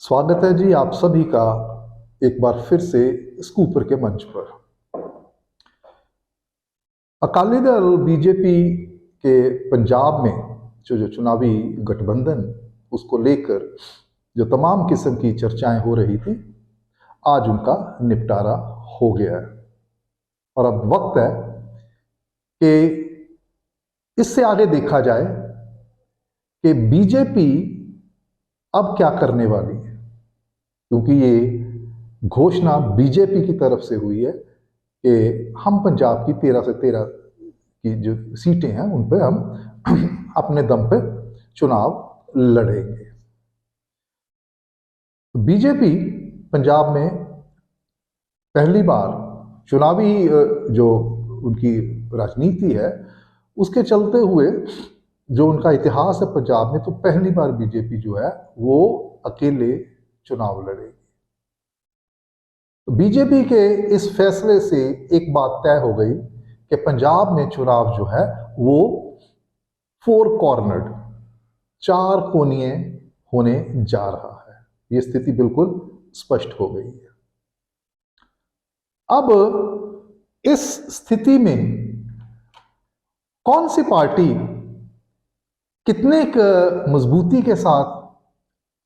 स्वागत है जी आप सभी का एक बार फिर से स्कूपर के मंच पर। अकाली दल बीजेपी के पंजाब में जो चुनावी गठबंधन उसको लेकर जो तमाम किस्म की चर्चाएं हो रही थी, आज उनका निपटारा हो गया है और अब वक्त है कि इससे आगे देखा जाए कि बीजेपी अब क्या करने वाली है, क्योंकि ये घोषणा बीजेपी की तरफ से हुई है कि हम पंजाब की 13 से 13 की जो सीटें हैं उन पे हम अपने दम पे चुनाव लड़ेंगे। बीजेपी पंजाब में पहली बार चुनावी जो उनकी राजनीति है उसके चलते हुए जो उनका इतिहास है पंजाब में, तो पहली बार बीजेपी जो है वो अकेले चुनाव लड़ेगी। बीजेपी के इस फैसले से एक बात तय हो गई कि पंजाब में चुनाव जो है वो 4 कॉर्नर्ड, 4 कोनिए होने जा रहा है। ये स्थिति बिल्कुल स्पष्ट हो गई है। अब इस स्थिति में कौन सी पार्टी कितने मजबूती के साथ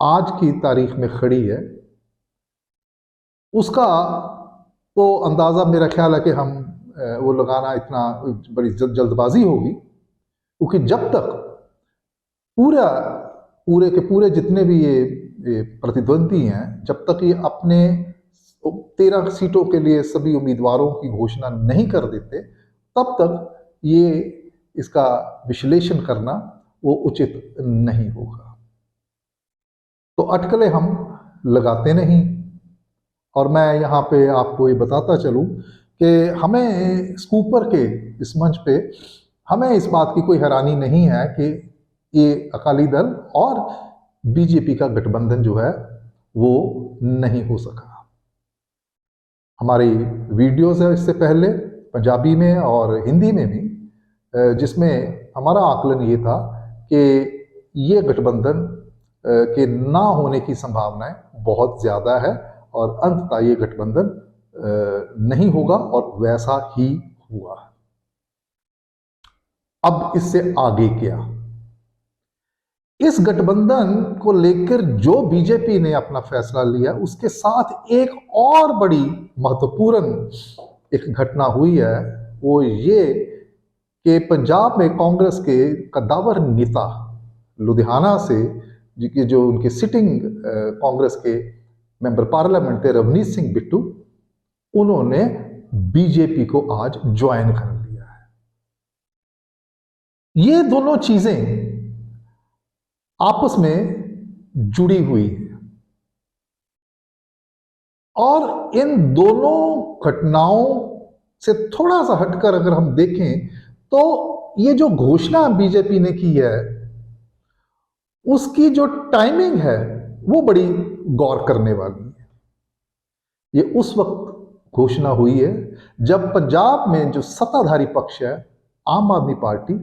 आज की तारीख में खड़ी है, उसका तो अंदाज़ा मेरा ख्याल है कि हम वो लगाना इतना बड़ी जल्दबाजी होगी, क्योंकि जब तक पूरे के पूरे जितने भी ये प्रतिद्वंदी हैं, जब तक ये अपने 13 सीटों के लिए सभी उम्मीदवारों की घोषणा नहीं कर देते, तब तक ये इसका विश्लेषण करना वो उचित नहीं होगा। तो अटकलें हम लगाते नहीं, और मैं यहाँ पे आपको ये बताता चलूँ कि हमें स्कूपर के इस मंच पे हमें इस बात की कोई हैरानी नहीं है कि ये अकाली दल और बीजेपी का गठबंधन जो है वो नहीं हो सका। हमारी वीडियोस है इससे पहले पंजाबी में और हिंदी में भी, जिसमें हमारा आकलन ये था कि ये गठबंधन के ना होने की संभावनाएं बहुत ज़्यादा है और अंततः ये गठबंधन नहीं होगा और वैसा ही हुआ। अब इससे आगे क्या? इस गठबंधन को लेकर जो बीजेपी ने अपना फैसला लिया, उसके साथ एक और बड़ी महत्वपूर्ण एक घटना हुई है। वो ये कि पंजाब में कांग्रेस के कद्दावर नेता लुधियाना से जो उनके सिटिंग कांग्रेस के मेंबर पार्लियामेंट थे रवनीत सिंह बिट्टू, उन्होंने बीजेपी को आज ज्वाइन कर लिया है। ये दोनों चीजें आपस में जुड़ी हुई है और इन दोनों घटनाओं से थोड़ा सा हटकर अगर हम देखें तो ये जो घोषणा बीजेपी ने की है उसकी जो टाइमिंग है वो बड़ी गौर करने वाली है। ये उस वक्त घोषणा हुई है जब पंजाब में जो सत्ताधारी पक्ष है आम आदमी पार्टी,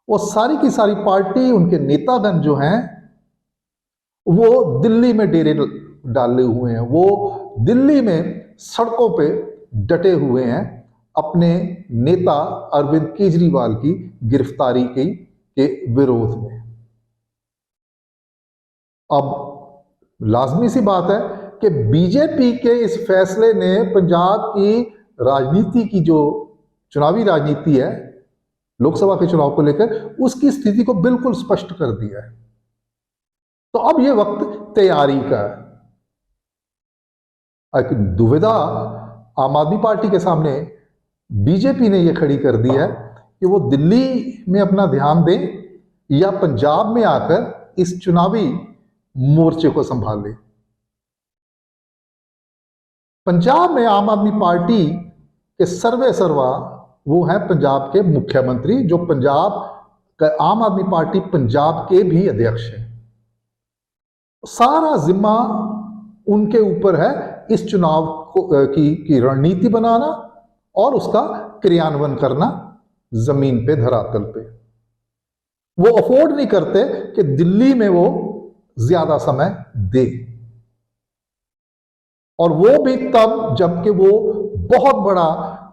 वो सारी की सारी पार्टी, उनके नेतागण जो हैं वो दिल्ली में डेरे डाले हुए हैं, वो दिल्ली में सड़कों पे डटे हुए हैं अपने नेता अरविंद केजरीवाल की गिरफ्तारी के विरोध में। अब लाजमी सी बात है कि बीजेपी के इस फैसले ने पंजाब की राजनीति की जो चुनावी राजनीति है लोकसभा के चुनाव को लेकर, उसकी स्थिति को बिल्कुल स्पष्ट कर दिया है। तो अब यह वक्त तैयारी का है। एक दुविधा आम आदमी पार्टी के सामने बीजेपी ने यह खड़ी कर दी है कि वो दिल्ली में अपना ध्यान दें या पंजाब में आकर इस चुनावी मोर्चे को संभाले। पंजाब में आम आदमी पार्टी के सर्वे सर्वा वो है पंजाब के मुख्यमंत्री, जो पंजाब का आम आदमी पार्टी पंजाब के भी अध्यक्ष हैं। सारा जिम्मा उनके ऊपर है इस चुनाव की रणनीति बनाना और उसका क्रियान्वयन करना जमीन पे, धरातल पे। वो अफोर्ड नहीं करते कि दिल्ली में वो ज्यादा समय दे। और वो भी तब जबकि वो बहुत बड़ा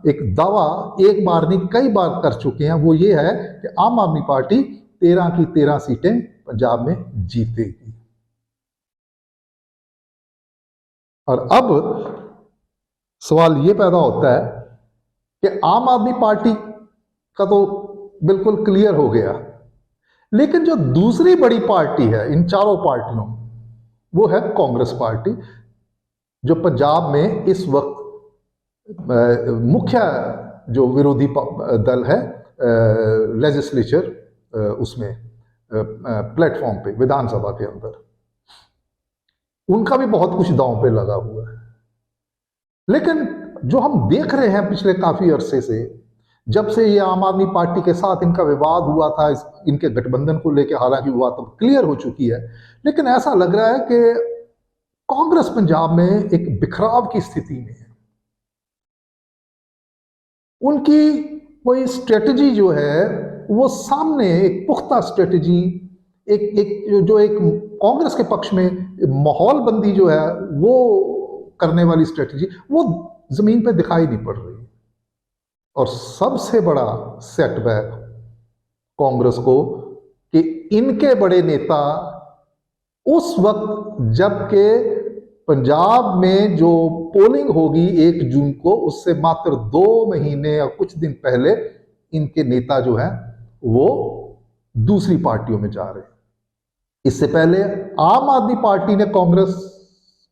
एक दावा एक बार नहीं कई बार कर चुके हैं। वो ये है कि आम आदमी पार्टी 13 की 13 सीटें पंजाब में जीतेगी। और अब सवाल ये पैदा होता है कि आम आदमी पार्टी का तो बिल्कुल क्लियर हो गया, लेकिन जो दूसरी बड़ी पार्टी है इन चारों पार्टियों, वो है कांग्रेस पार्टी, जो पंजाब में इस वक्त मुख्य जो विरोधी दल है लेजिस्लेचर उसमें प्लेटफॉर्म पे विधानसभा के अंदर, उनका भी बहुत कुछ दांव पे लगा हुआ है। लेकिन जो हम देख रहे हैं पिछले काफी अरसे से, जब से ये आम आदमी पार्टी के साथ इनका विवाद हुआ था, इनके गठबंधन को लेकर, हालांकि विवाद तो क्लियर हो चुकी है, लेकिन ऐसा लग रहा है कि कांग्रेस पंजाब में एक बिखराव की स्थिति में है। उनकी कोई स्ट्रेटजी जो है वो सामने एक पुख्ता स्ट्रेटजी, एक कांग्रेस के पक्ष में माहौल बंदी जो है वो करने वाली स्ट्रेटजी, वो जमीन पे दिखाई नहीं पड़ रही। और सबसे बड़ा सेटबैक कांग्रेस को कि इनके बड़े नेता उस वक्त जबकि पंजाब में जो पोलिंग होगी 1 जून को, उससे मात्र 2 महीने या कुछ दिन पहले इनके नेता जो हैं वो दूसरी पार्टियों में जा रहे हैं। इससे पहले आम आदमी पार्टी ने कांग्रेस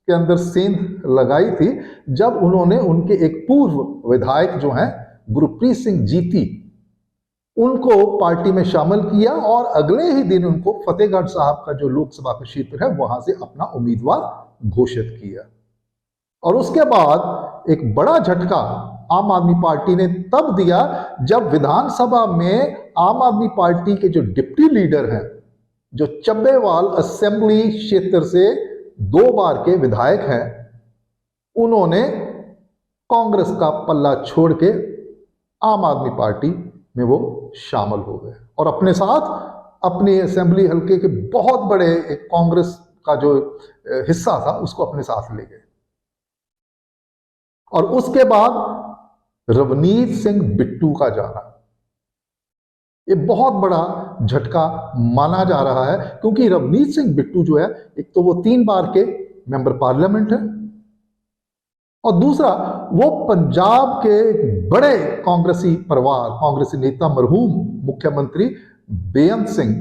के अंदर सेंध लगाई थी जब उन्होंने उनके एक पूर्व विधायक जो हैं गुरप्रीत सिंह जीती, उनको पार्टी में शामिल किया और अगले ही दिन उनको फतेहगढ़ साहब का जो लोकसभा का क्षेत्र है वहां से अपना उम्मीदवार घोषित किया। और उसके बाद एक बड़ा झटका आम आदमी पार्टी ने तब दिया जब विधानसभा में आम आदमी पार्टी के जो डिप्टी लीडर हैं, जो चब्बेवाल असेंबली क्षेत्र से 2 बार के विधायक हैं, उन्होंने कांग्रेस का पल्ला छोड़ के आम आदमी पार्टी में वो शामिल हो गए और अपने साथ अपने असेंबली हल्के के बहुत बड़े एक कांग्रेस का जो हिस्सा था उसको अपने साथ ले गए। और उसके बाद रवनीत सिंह बिट्टू का जाना ये बहुत बड़ा झटका माना जा रहा है, क्योंकि रवनीत सिंह बिट्टू जो है, एक तो वो 3 बार के मेंबर पार्लियामेंट है और दूसरा वो पंजाब के बड़े कांग्रेसी परिवार, कांग्रेसी नेता मरहूम मुख्यमंत्री बेअंत सिंह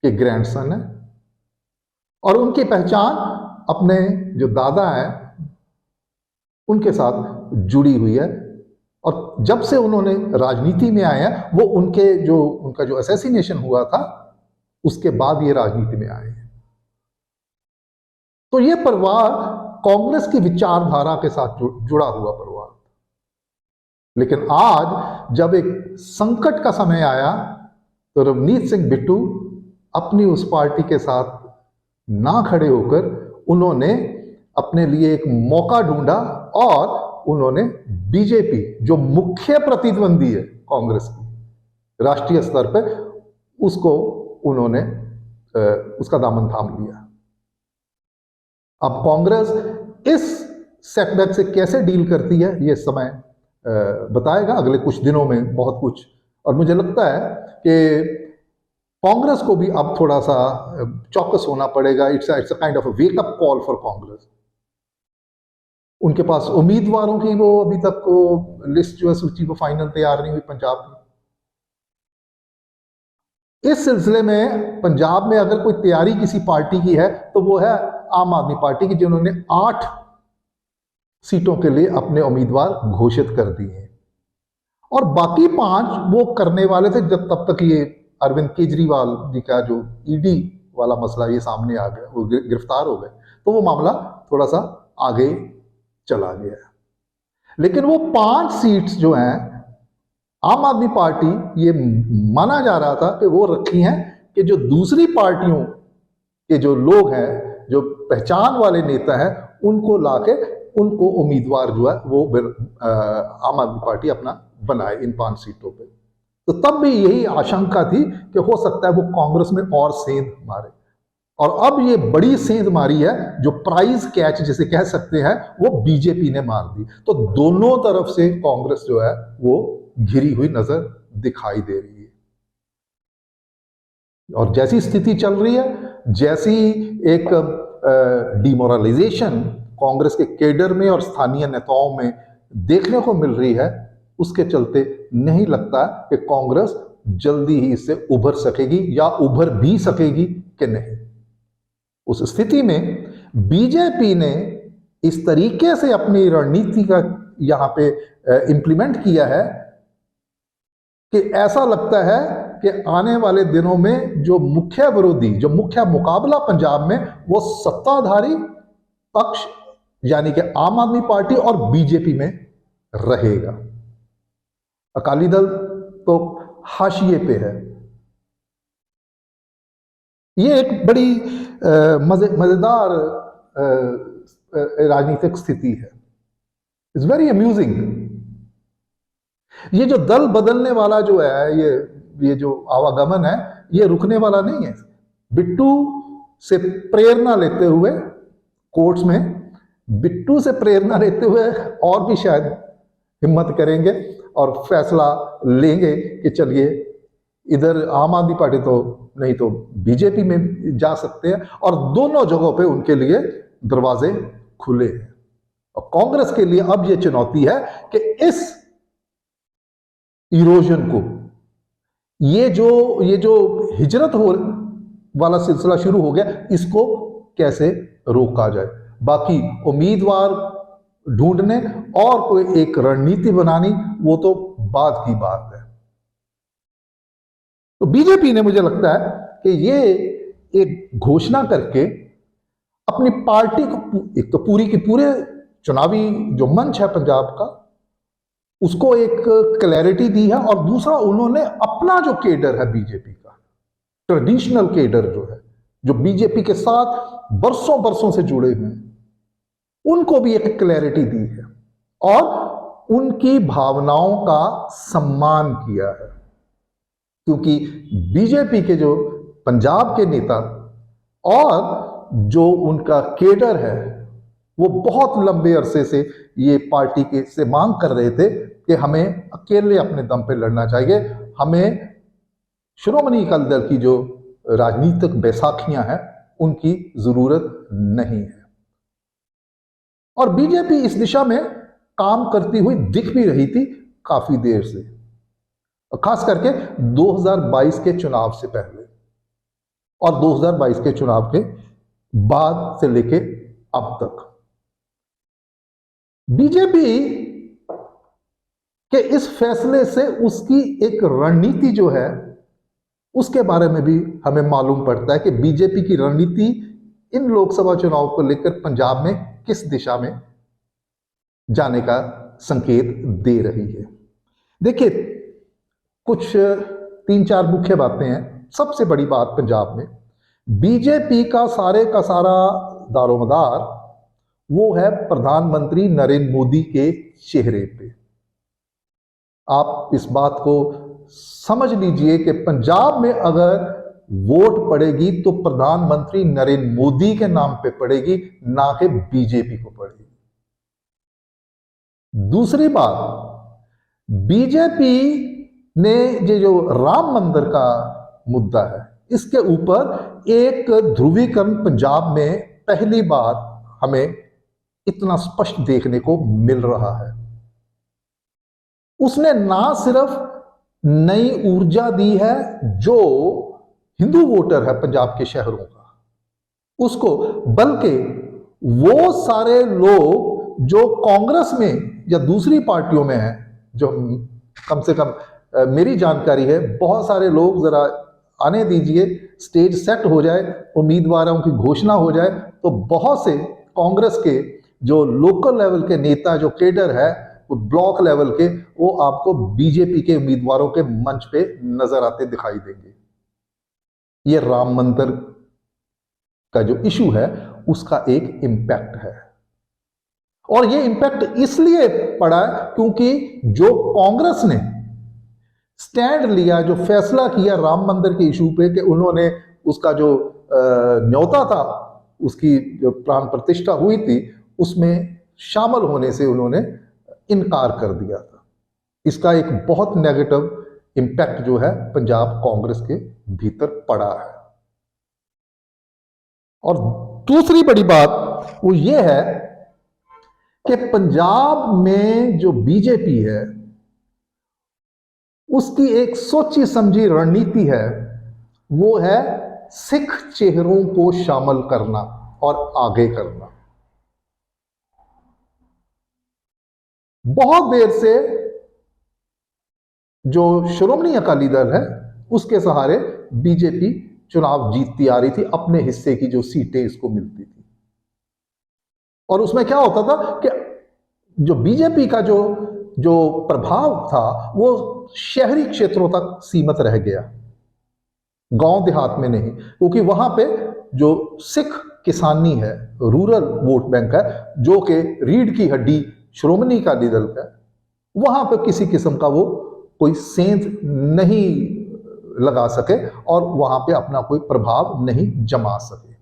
के ग्रैंडसन है और उनकी पहचान अपने जो दादा हैं उनके साथ जुड़ी हुई है। और जब से उन्होंने राजनीति में आए हैं, वो उनका जो असैसिनेशन हुआ था उसके बाद ये राजनीति में आए हैं। तो ये परिवार कांग्रेस की विचारधारा के साथ जुड़ा हुआ परिवार। लेकिन आज जब एक संकट का समय आया तो रवनीत सिंह बिट्टू अपनी उस पार्टी के साथ ना खड़े होकर उन्होंने अपने लिए एक मौका ढूंढा और उन्होंने बीजेपी, जो मुख्य प्रतिद्वंदी है कांग्रेस की राष्ट्रीय स्तर पर, उसको उन्होंने उसका दामन थाम लिया। अब कांग्रेस इस सेटबैक से कैसे डील करती है ये समय बताएगा अगले कुछ दिनों में बहुत कुछ। और मुझे लगता है कि कांग्रेस को भी अब थोड़ा सा चौकस होना पड़ेगा। It's a kind of wake up call for Congress. उनके पास उम्मीदवारों की वो अभी तक लिस्ट जो है, सूची वो फाइनल तैयार नहीं हुई पंजाब की। इस सिलसिले में पंजाब में अगर कोई तैयारी किसी पार्टी की है तो वो है आम आदमी पार्टी की, जिन्होंने 8 सीटों के लिए अपने उम्मीदवार घोषित कर दिए हैं और बाकी 5 वो करने वाले थे जब तब तक ये अरविंद केजरीवाल जी का जो ईडी वाला मसला ये सामने आ गया, वो गिरफ्तार हो गए, तो वो मामला थोड़ा सा आगे चला गया। लेकिन वो 5 सीट्स जो हैं आम आदमी पार्टी, ये माना जा रहा था कि वो रखी हैं कि जो दूसरी पार्टियों के जो लोग हैं, जो पहचान वाले नेता हैं, उनको लाके उनको उम्मीदवार जो है वो आम आदमी पार्टी अपना बनाए इन 5 सीटों पे। तो तब भी यही आशंका थी कि हो सकता है वो कांग्रेस में और सेंध मारे और अब ये बड़ी सेंध मारी है, जो प्राइज कैच जिसे कह सकते हैं, वो बीजेपी ने मार दी। तो दोनों तरफ से कांग्रेस जो है वो घिरी हुई नजर दिखाई दे रही है। और जैसी स्थिति चल रही है, जैसी एक डिमोरलाइजेशन कांग्रेस के केडर में और स्थानीय नेताओं में देखने को मिल रही है, उसके चलते नहीं लगता कि कांग्रेस जल्दी ही इससे उभर सकेगी या उभर भी सकेगी कि नहीं। उस स्थिति में बीजेपी ने इस तरीके से अपनी रणनीति का यहां पे इंप्लीमेंट किया है कि ऐसा लगता है कि आने वाले दिनों में जो मुख्य विरोधी, जो मुख्य मुकाबला पंजाब में, वो सत्ताधारी पक्ष यानी कि आम आदमी पार्टी और बीजेपी में रहेगा। अकाली दल तो हाशिए पे है। ये एक बड़ी मजेदार राजनीतिक स्थिति है। It's very amusing. ये जो दल बदलने वाला जो है, ये जो आवागमन है, ये रुकने वाला नहीं है। बिट्टू से प्रेरणा लेते हुए कोर्ट्स में, बिट्टू से प्रेरणा लेते हुए और भी शायद हिम्मत करेंगे और फैसला लेंगे कि चलिए इधर आम आदमी पार्टी तो नहीं तो बीजेपी में जा सकते हैं, और दोनों जगहों पे उनके लिए दरवाजे खुले हैं। और कांग्रेस के लिए अब यह चुनौती है कि इस इरोजन को, ये जो हिजरत हो वाला सिलसिला शुरू हो गया, इसको कैसे रोका जाए। बाकी उम्मीदवार ढूंढने और कोई एक रणनीति बनानी, वो तो बाद की बात है। तो बीजेपी ने, मुझे लगता है कि ये एक घोषणा करके अपनी पार्टी को, एक तो पूरी की पूरे चुनावी जो मंच है पंजाब का, उसको एक क्लैरिटी दी है, और दूसरा उन्होंने अपना जो केडर है बीजेपी का, ट्रेडिशनल केडर जो है, जो बीजेपी के साथ बरसों बरसों से जुड़े हुए हैं, उनको भी एक क्लैरिटी दी है और उनकी भावनाओं का सम्मान किया है। क्योंकि बीजेपी के जो पंजाब के नेता और जो उनका केडर है, वो बहुत लंबे अरसे से ये पार्टी के से मांग कर रहे थे कि हमें अकेले अपने दम पे लड़ना चाहिए, हमें श्रोमणी अकाली दल की जो राजनीतिक बैसाखियां हैं उनकी जरूरत नहीं है। और बीजेपी इस दिशा में काम करती हुई दिख भी रही थी काफी देर से, खास करके 2022 के चुनाव से पहले और 2022 के चुनाव के बाद से लेके अब तक। बीजेपी के इस फैसले से उसकी एक रणनीति जो है, उसके बारे में भी हमें मालूम पड़ता है कि बीजेपी की रणनीति इन लोकसभा चुनाव को लेकर पंजाब में किस दिशा में जाने का संकेत दे रही है। देखिए, कुछ 3-4 मुख्य बातें हैं। सबसे बड़ी बात पंजाब में बीजेपी का सारा दारोमदार वो है प्रधानमंत्री नरेंद्र मोदी के चेहरे पे। आप इस बात को समझ लीजिए कि पंजाब में अगर वोट पड़ेगी तो प्रधानमंत्री नरेंद्र मोदी के नाम पे पड़ेगी, ना कि बीजेपी को पड़ेगी। दूसरी बात, बीजेपी ने ये जो राम मंदिर का मुद्दा है, इसके ऊपर एक ध्रुवीकरण पंजाब में पहली बार हमें इतना स्पष्ट देखने को मिल रहा है। उसने ना सिर्फ नई ऊर्जा दी है जो हिंदू वोटर है पंजाब के शहरों का, उसको, बल्कि वो सारे लोग जो कांग्रेस में या दूसरी पार्टियों में हैं, जो कम से कम मेरी जानकारी है, बहुत सारे लोग, जरा आने दीजिए, स्टेज सेट हो जाए, उम्मीदवारों की घोषणा हो जाए, तो बहुत से कांग्रेस के जो लोकल लेवल के नेता, जो केडर है, वो ब्लॉक लेवल के, वो आपको बीजेपी के उम्मीदवारों के मंच पे नजर आते दिखाई देंगे। ये राम मंदिर का जो इशू है, उसका एक इम्पैक्ट है। और ये इम्पैक्ट इसलिए पड़ा क्योंकि जो कांग्रेस ने स्टैंड लिया, जो फैसला किया राम मंदिर के इशू पे, कि उन्होंने उसका जो न्योता था, उसकी जो प्राण प्रतिष्ठा हुई थी, उसमें शामिल होने से उन्होंने इनकार कर दिया था। इसका एक बहुत नेगेटिव इम्पैक्ट जो है पंजाब कांग्रेस के भीतर पड़ा है। और दूसरी बड़ी बात वो ये है कि पंजाब में जो बीजेपी है उसकी एक सोची समझी रणनीति है, वो है सिख चेहरों को शामिल करना और आगे करना। बहुत देर से जो श्रोमणी अकाली दल है उसके सहारे बीजेपी चुनाव जीतती आ रही थी, अपने हिस्से की जो सीटें इसको मिलती थी। और उसमें क्या होता था कि जो बीजेपी का जो जो प्रभाव था वो शहरी क्षेत्रों तक सीमित रह गया, गांव देहात में नहीं, क्योंकि वहां पे जो सिख किसानी है, रूरल वोट बैंक है, जो कि रीढ़ की हड्डी श्रोमणी अकाली दल का, वहां पे किसी किस्म का वो कोई सेंध नहीं लगा सके और वहां पे अपना कोई प्रभाव नहीं जमा सके।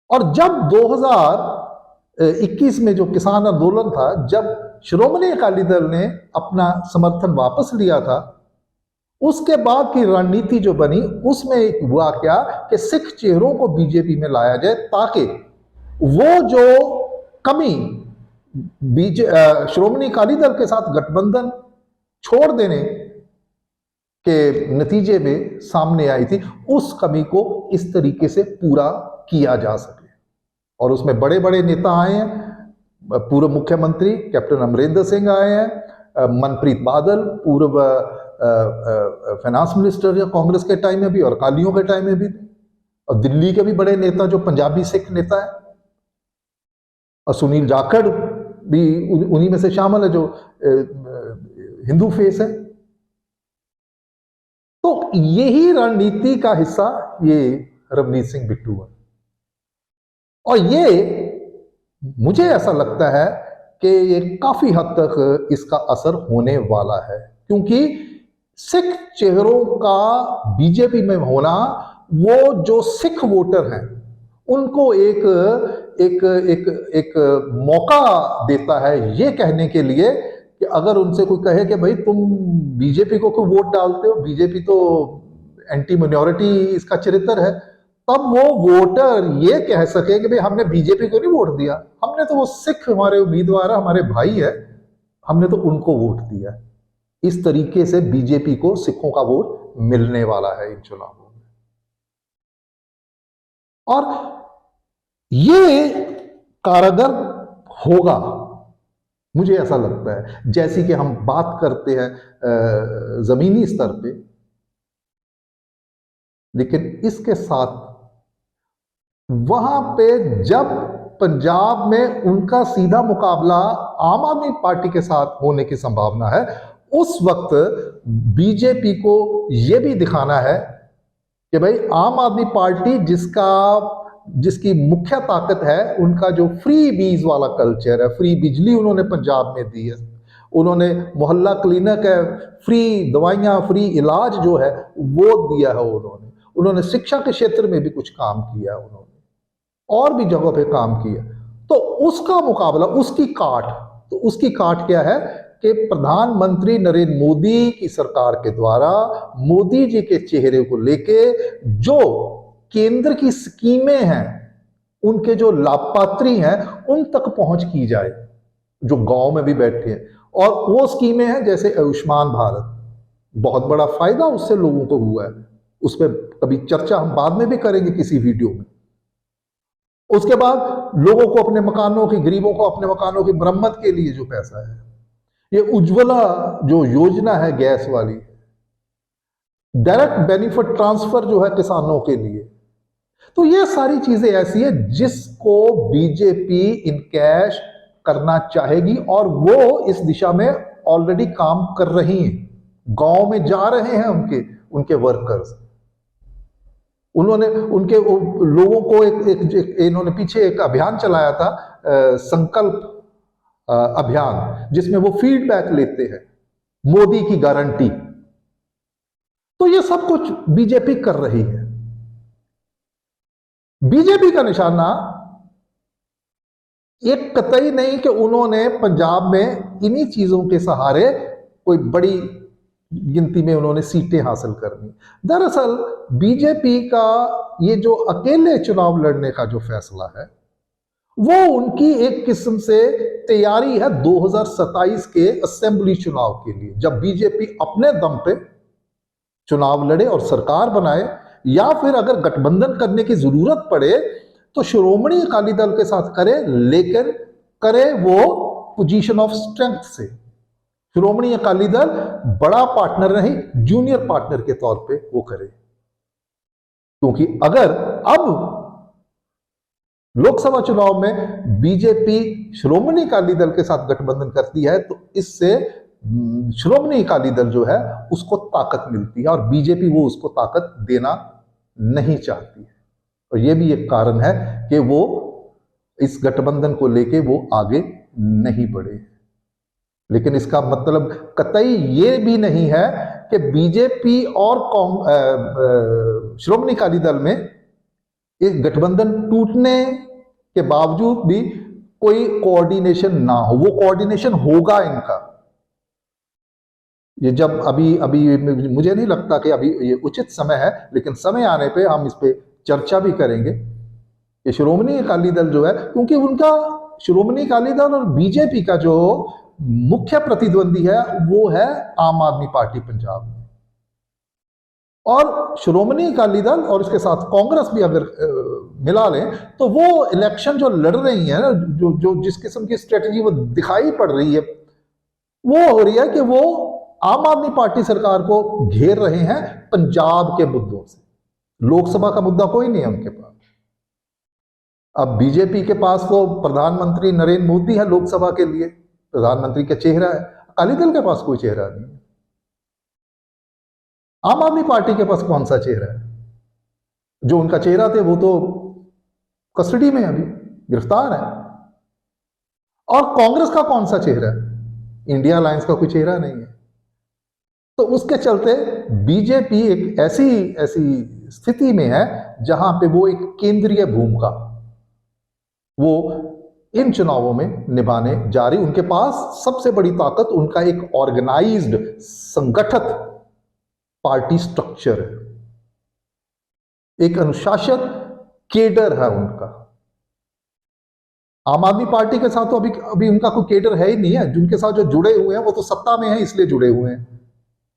और जब 2021 में जो किसान आंदोलन था, जब श्रोमणी अकाली दल ने अपना समर्थन वापस लिया था, उसके बाद की रणनीति जो बनी उसमें एक हुआ क्या कि सिख चेहरों को बीजेपी में लाया जाए ताकि वो जो कमी श्रोमणी अकाली दल के साथ गठबंधन छोड़ देने के नतीजे में सामने आई थी, उस कमी को इस तरीके से पूरा किया जा सके। और उसमें बड़े बड़े नेता आए हैं, पूर्व मुख्यमंत्री कैप्टन अमरिंदर सिंह आए हैं, मनप्रीत बादल पूर्व फाइनेंस मिनिस्टर या कांग्रेस के टाइम में भी और अकालियों के टाइम में भी, और दिल्ली के भी बड़े नेता जो पंजाबी सिख नेता है, और सुनील जाखड़ भी उन्हीं में से शामिल है जो हिंदू फेस है। तो यही रणनीति का हिस्सा ये रवनीत सिंह बिट्टू है। और ये मुझे ऐसा लगता है कि ये काफी हद तक इसका असर होने वाला है, क्योंकि सिख चेहरों का बीजेपी में होना वो जो सिख वोटर हैं उनको एक मौका देता है ये कहने के लिए कि अगर उनसे कोई कहे कि भाई तुम बीजेपी को क्यों वोट डालते हो, बीजेपी तो एंटी माइनॉरिटी इसका चरित्र है, तब वो वोटर ये कह सके कि भाई हमने बीजेपी को नहीं वोट दिया, हमने तो वो सिख हमारे उम्मीदवार है, हमारे भाई है, हमने तो उनको वोट दिया। इस तरीके से बीजेपी को सिखों का वोट मिलने वाला है इन चुनावों में। और ये कारगर होगा, मुझे ऐसा लगता है। जैसी कि हम बात करते हैं जमीनी स्तर पे, लेकिन इसके साथ वहां पे जब पंजाब में उनका सीधा मुकाबला आम आदमी पार्टी के साथ होने की संभावना है, उस वक्त बीजेपी को यह भी दिखाना है कि भाई आम आदमी पार्टी जिसकी मुख्य ताकत है उनका जो फ्री बीज वाला कल्चर है, फ्री बिजली उन्होंने पंजाब में दी है, उन्होंने मोहल्ला क्लिनिक है, फ्री दवाइयां, फ्री इलाज जो है वो दिया है, उन्होंने शिक्षा के क्षेत्र में भी कुछ काम किया, उन्होंने और भी जगहों पे काम किया। तो उसका मुकाबला, उसकी काट क्या है कि प्रधानमंत्री नरेंद्र मोदी की सरकार के द्वारा मोदी जी के चेहरे को लेके जो केंद्र की स्कीमें हैं, उनके जो लाभपात्री हैं उन तक पहुंच की जाए, जो गांव में भी बैठे हैं। और वो स्कीमें हैं जैसे आयुष्मान भारत, बहुत बड़ा फायदा उससे लोगों को हुआ है, उस पर कभी चर्चा हम बाद में भी करेंगे किसी वीडियो में। उसके बाद लोगों को अपने मकानों की, गरीबों को अपने मकानों की मरम्मत के लिए जो पैसा है, ये उज्ज्वला जो योजना है गैस वाली, डायरेक्ट बेनिफिट ट्रांसफर जो है किसानों के लिए। तो ये सारी चीजें ऐसी है जिसको बीजेपी इनकैश करना चाहेगी और वो इस दिशा में ऑलरेडी काम कर रही है। गांव में जा रहे हैं उनके वर्कर्स, उन्होंने उनके लोगों को इन्होंने पीछे एक अभियान चलाया था, संकल्प अभियान, जिसमें वो फीडबैक लेते हैं, मोदी की गारंटी। तो ये सब कुछ बीजेपी कर रही है। बीजेपी का निशाना एक कतई नहीं कि उन्होंने पंजाब में इन्हीं चीजों के सहारे कोई बड़ी गिनती में उन्होंने सीटें हासिल करनी। दरअसल बीजेपी का ये जो अकेले चुनाव लड़ने का जो फैसला है, वो उनकी एक किस्म से तैयारी है 2027 के असेंबली चुनाव के लिए, जब बीजेपी अपने दम पे चुनाव लड़े और सरकार बनाए, या फिर अगर गठबंधन करने की जरूरत पड़े तो श्रोमणी अकाली दल के साथ करे, लेकिन करे वो पोजीशन ऑफ स्ट्रेंथ से। श्रोमणी अकाली दल बड़ा पार्टनर नहीं, जूनियर पार्टनर के तौर पे वो करे। क्योंकि अगर अब लोकसभा चुनाव में बीजेपी श्रोमणी अकाली दल के साथ गठबंधन करती है तो इससे श्रोमणी अकाली दल जो है उसको ताकत मिलती है, और बीजेपी वो उसको ताकत देना नहीं चाहती है। और ये भी एक कारण है कि वो इस गठबंधन को लेके वो आगे नहीं बढ़े। लेकिन इसका मतलब कतई ये भी नहीं है कि बीजेपी और श्रोमणी अकाली दल में एक गठबंधन टूटने के बावजूद भी कोई कोऑर्डिनेशन ना हो। वो कोऑर्डिनेशन होगा इनका। ये जब अभी अभी मुझे नहीं लगता कि अभी ये उचित समय है, लेकिन समय आने पे हम इस पे चर्चा भी करेंगे कि श्रोमणी अकाली दल जो है, क्योंकि उनका श्रोमणी अकाली दल और बीजेपी का जो मुख्य प्रतिद्वंदी है वो है आम आदमी पार्टी पंजाब में। और श्रोमणी अकाली दल और इसके साथ कांग्रेस भी अगर मिला लें तो वो इलेक्शन जो लड़ रही है ना, जो जिस किस्म की स्ट्रेटजी वो दिखाई पड़ रही है, वो हो रही है कि वो आम आदमी पार्टी सरकार को घेर रहे हैं पंजाब के मुद्दों से। लोकसभा का मुद्दा कोई नहीं है उनके पास। अब बीजेपी के पास तो प्रधानमंत्री नरेंद्र मोदी है लोकसभा के लिए, प्रधानमंत्री का चेहरा है। अकाली दल के पास कोई चेहरा नहीं है। आम आदमी पार्टी के पास कौन सा चेहरा है? जो उनका चेहरा थे वो तो कस्टडी में अभी गिरफ्तार है। और कांग्रेस का कौन सा चेहरा है? इंडिया अलायंस का कोई चेहरा नहीं है। तो उसके चलते बीजेपी एक ऐसी स्थिति में है जहां पे वो एक केंद्रीय भूमिका वो इन चुनावों में निभाने जा रही। उनके पास सबसे बड़ी ताकत उनका एक ऑर्गेनाइज्ड संगठित पार्टी स्ट्रक्चर है, एक अनुशासित केडर है उनका। आम आदमी पार्टी के साथ तो अभी उनका कोई केडर है ही नहीं है। जिनके साथ जो जुड़े हुए हैं वो तो सत्ता में है इसलिए जुड़े हुए हैं,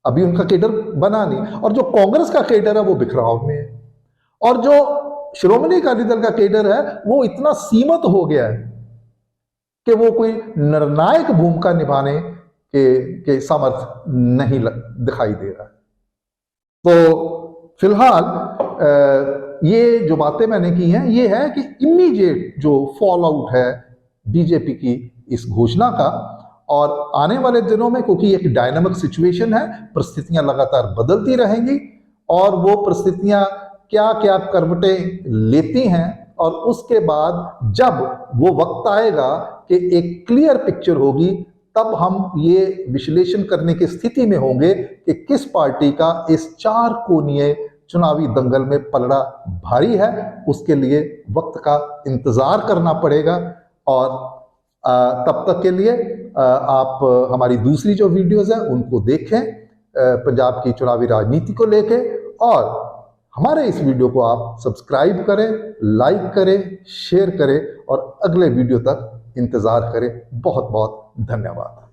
अभी उनका केडर बना नहीं। और जो कांग्रेस का केडर है वो बिखराव में है, और जो श्रोमणी अकाली दल का केडर है वो इतना सीमित हो गया है कि वो कोई निर्णायक भूमिका निभाने के समर्थ नहीं दिखाई दे रहा है। तो फिलहाल ये जो बातें मैंने की हैं ये है कि इमीडिएट जो फॉल आउट है बीजेपी की इस घोषणा का, और आने वाले दिनों में, क्योंकि एक डायनामिक सिचुएशन है, परिस्थितियां लगातार बदलती रहेंगी, और वो परिस्थितियां क्या क्या करवटें लेती हैं, और उसके बाद जब वो वक्त आएगा कि एक क्लियर पिक्चर होगी, तब हम ये विश्लेषण करने की स्थिति में होंगे कि किस पार्टी का इस 4 कोणीय चुनावी दंगल में पलड़ा भारी है। उसके लिए वक्त का इंतजार करना पड़ेगा। और तब तक के लिए आप हमारी दूसरी जो वीडियोस हैं उनको देखें पंजाब की चुनावी राजनीति को लेके, और हमारे इस वीडियो को आप सब्सक्राइब करें, लाइक करें, शेयर करें, और अगले वीडियो तक इंतजार करें। बहुत बहुत धन्यवाद।